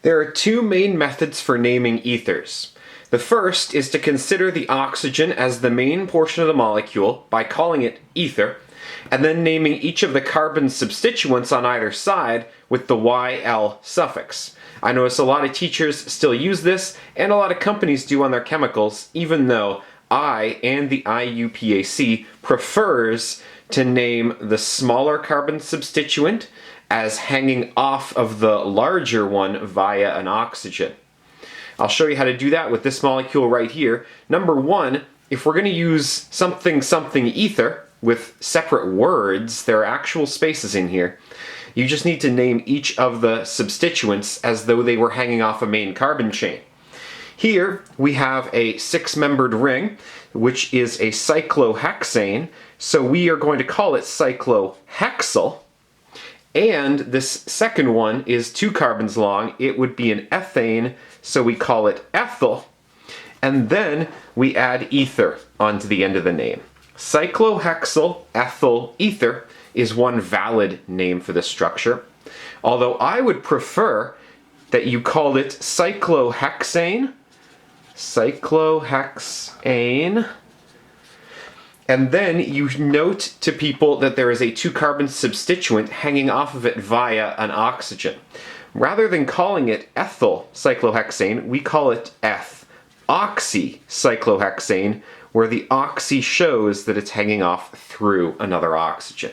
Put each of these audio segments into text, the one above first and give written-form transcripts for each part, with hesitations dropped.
There are two main methods for naming ethers. The first is to consider the oxygen as the main portion of the molecule by calling it ether, and then naming each of the carbon substituents on either side with the YL suffix. I notice a lot of teachers still use this, and a lot of companies do on their chemicals, even though I and the IUPAC prefers to name the smaller carbon substituent as hanging off of the larger one via an oxygen. I'll show you how to do that with this molecule right here. Number one, if we're going to use something ether with separate words, there are actual spaces in here, you just need to name each of the substituents as though they were hanging off a main carbon chain. Here we have a 6-membered ring, which is a cyclohexane, so we are going to call it cyclohexyl. And this second one is 2 carbons long. It would be an ethane, so we call it ethyl. And then we add ether onto the end of the name. Cyclohexyl ethyl ether is one valid name for this structure, although I would prefer that you called it cyclohexane, and then you note to people that there is a 2-carbon substituent hanging off of it via an oxygen. Rather than calling it ethyl cyclohexane, we call it eth-oxy cyclohexane, where the oxy shows that it's hanging off through another oxygen.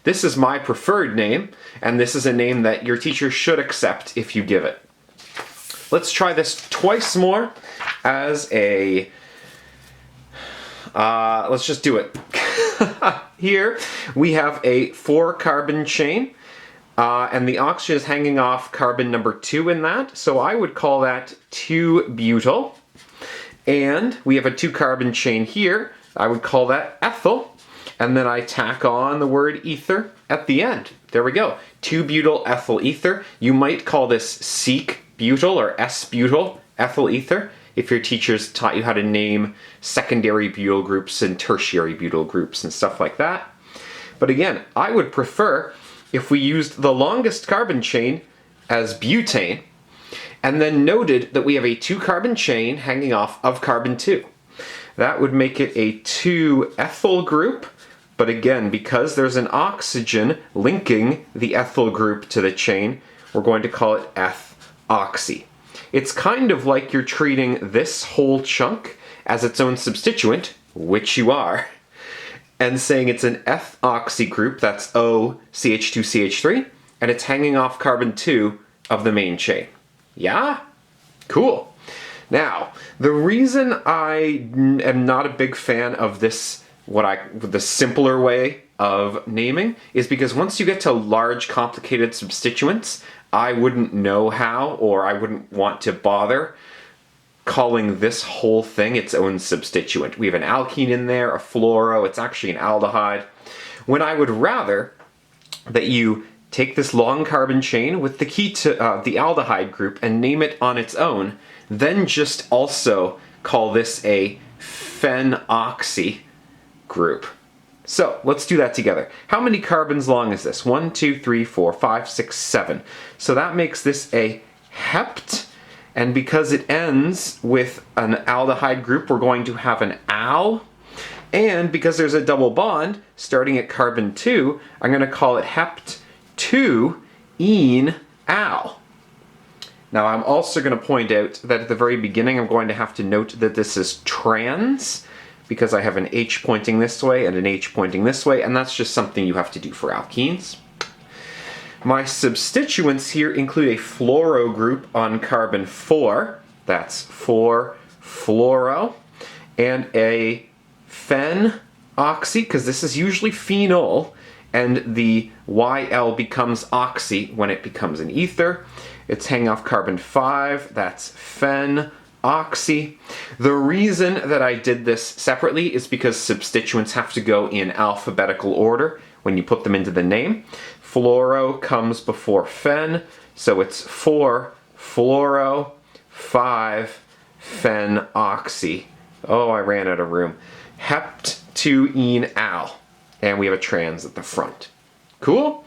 This is my preferred name, and this is a name that your teacher should accept if you give it. Let's try this twice more as a... let's just do it. Here we have a 4-carbon chain, and the oxygen is hanging off carbon number 2 in that, so I would call that 2-butyl. And we have a 2-carbon chain here, I would call that ethyl, and then I tack on the word ether at the end. There we go, 2-butyl ethyl ether. You might call this sec-butyl or s-butyl ethyl ether if your teachers taught you how to name secondary butyl groups and tertiary butyl groups and stuff like that. But again, I would prefer if we used the longest carbon chain as butane, and then noted that we have a 2-carbon chain hanging off of carbon 2. That would make it a 2-ethyl group, but again, because there's an oxygen linking the ethyl group to the chain, we're going to call it eth-oxy. It's kind of like you're treating this whole chunk as its own substituent, which you are, and saying it's an eth-oxy group, that's OCH2CH3, and it's hanging off carbon 2 of the main chain. Yeah? Cool. Now, the reason I am not a big fan of this, the simpler way of naming, is because once you get to large, complicated substituents, I wouldn't know how, or I wouldn't want to bother calling this whole thing its own substituent. We have an alkene in there, a fluoro, it's actually an aldehyde. When I would rather that you take this long carbon chain with the key to the aldehyde group and name it on its own, then just also call this a phenoxy group. So let's do that together. How many carbons long is this? 1, 2, 3, 4, 5, 6, 7. So that makes this a hept, and because it ends with an aldehyde group, we're going to have an al. And because there's a double bond starting at carbon 2, I'm going to call it hept 2-ene al. Now I'm also going to point out that at the very beginning I'm going to have to note that this is trans, because I have an H pointing this way and an H pointing this way, and that's just something you have to do for alkenes. My substituents here include a fluoro group on carbon 4, that's 4-fluoro, and a phen-oxy, because this is usually phenol, and the YL becomes oxy when it becomes an ether. It's hanging off carbon 5, that's phen-oxy. The reason that I did this separately is because substituents have to go in alphabetical order when you put them into the name. Fluoro comes before phen, so it's 4-fluoro, 5-phenoxy. Oh, I ran out of room. Hept 2-ene al. And we have a trans at the front. Cool?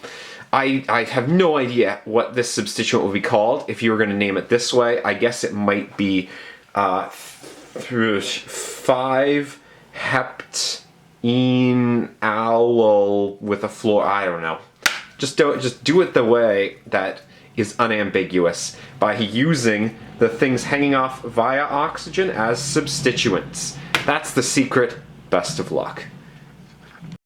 I have no idea what this substituent will be called if you were going to name it this way. I guess it might be 5-heptene-allyl with a fluor. I don't know. Just do it the way that is unambiguous by using the things hanging off via oxygen as substituents. That's the secret. Best of luck.